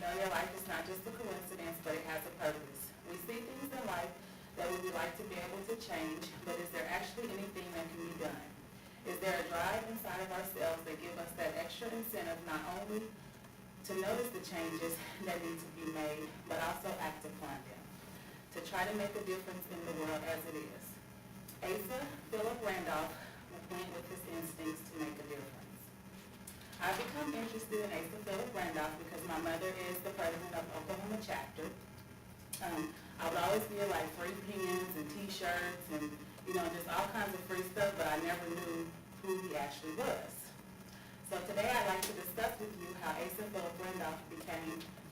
know your life is not just a coincidence, but it has a purpose. We see things in life that we would like to be able to change, but is there actually anything that can be done? Is there a drive inside of ourselves that give us that extra incentive not only to notice the changes that need to be made, but also act upon them, to try to make a difference in the world as it is? Asa Philip Randolph went with his instincts to make a difference. I've become interested in Asa Philip Randolph because my mother is the president of Oklahoma chapter. I would always get like free pens and t-shirts and, just all kinds of free stuff, but I never knew who he actually was. So today I'd like to discuss with you how Asa Philip Randolph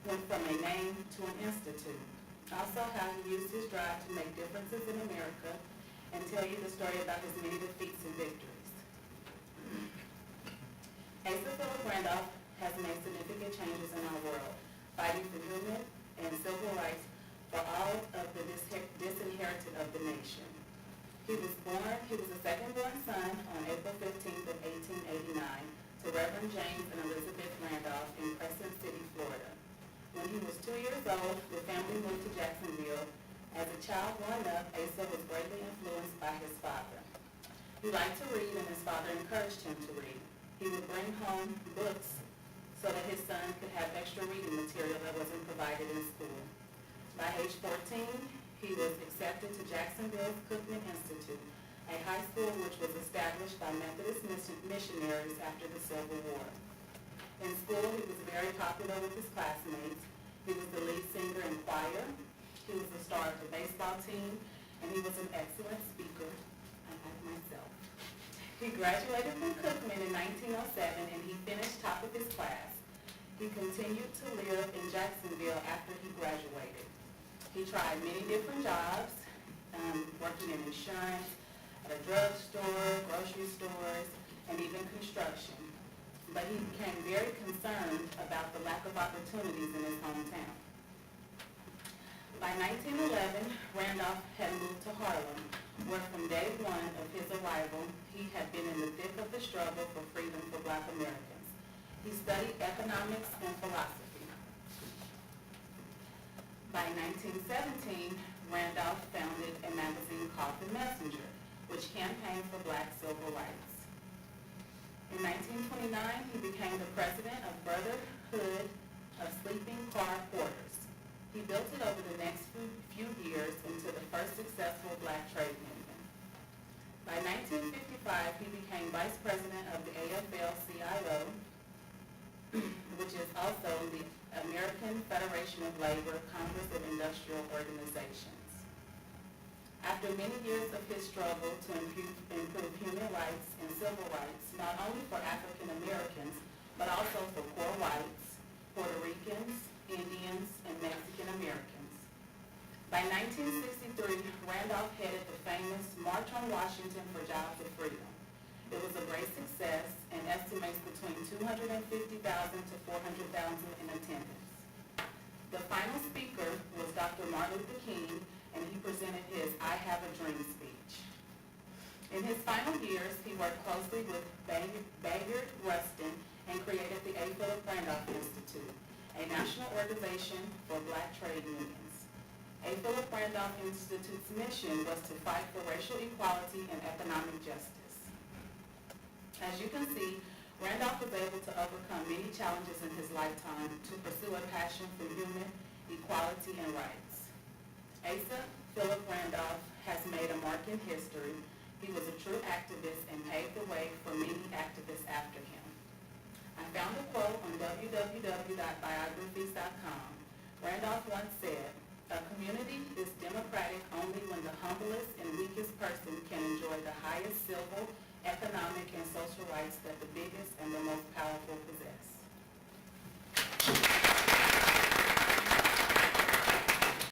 went from a name to an institute. Also how he used his drive to make differences in America, and tell you the story about his many defeats and victories. Asa Philip Randolph has made significant changes in our world, fighting for human and civil rights for all of the disinherited of the nation. He was the second-born son on April 15th of 1889 to Reverend James and Elizabeth Randolph in Crescent City, Florida. When he was 2 years old, the family moved to Jacksonville. As a child growing up, Asa was greatly influenced by his father. He liked to read, and his father encouraged him to read. He would bring home books so that his son could have extra reading material that wasn't provided in school. By age 14, he was accepted to Jacksonville's Cookman Institute, a high school which was established by Methodist missionaries after the Civil War. In school, he was very popular with his classmates. He was the lead singer in choir. He was the star of the baseball team, and he was an excellent speaker, unlike myself. He graduated from Cookman in 1907, and he finished top of his class. He continued to live in Jacksonville after he graduated. He tried many different jobs, working in insurance, at a drugstore, grocery stores, and even construction. But he became very concerned about the lack of opportunities in his hometown. By 1911, Randolph had moved to Harlem, where from day one of his arrival, he had been in the thick of the struggle for freedom for Black Americans. He studied economics and philosophy. By 1917, Randolph founded a magazine called The Messenger, which campaigned for Black civil rights. In 1929, he became the president of Brotherhood of Sleeping Car Porters. He built it over the next few years into the first successful Black trade union. By 1955, he became vice president of the AFL-CIO, which is also the American Federation of Labor Congress of Industrial Organizations. After many years of his struggle to improve human rights and civil rights, not only for African Americans, but also for poor whites, Puerto Ricans, Indians, and Mexican Americans. By 1963, Randolph headed the famous March on Washington for Jobs of Freedom. It was a great success and estimates between 250,000 to 400,000 in attendance. The final speaker was Dr. Martin Luther King, and he presented his I Have a Dream speech. In his final years, he worked closely with Bayard Rustin and created the A. Philip Randolph Institute, a national organization for Black trade unions. A. Philip Randolph Institute's mission was to fight for racial equality and economic justice. As you can see, Randolph was able to overcome many challenges in his lifetime to pursue a passion for human equality and rights. Asa Philip Randolph has made a mark in history. He was a true activist and paved the way for many activists after him. I found a quote on www.biographies.com. Randolph once said, "A community is democratic only when the humblest and weakest person can enjoy the highest civil, economic, and social rights that the biggest and the most powerful possess."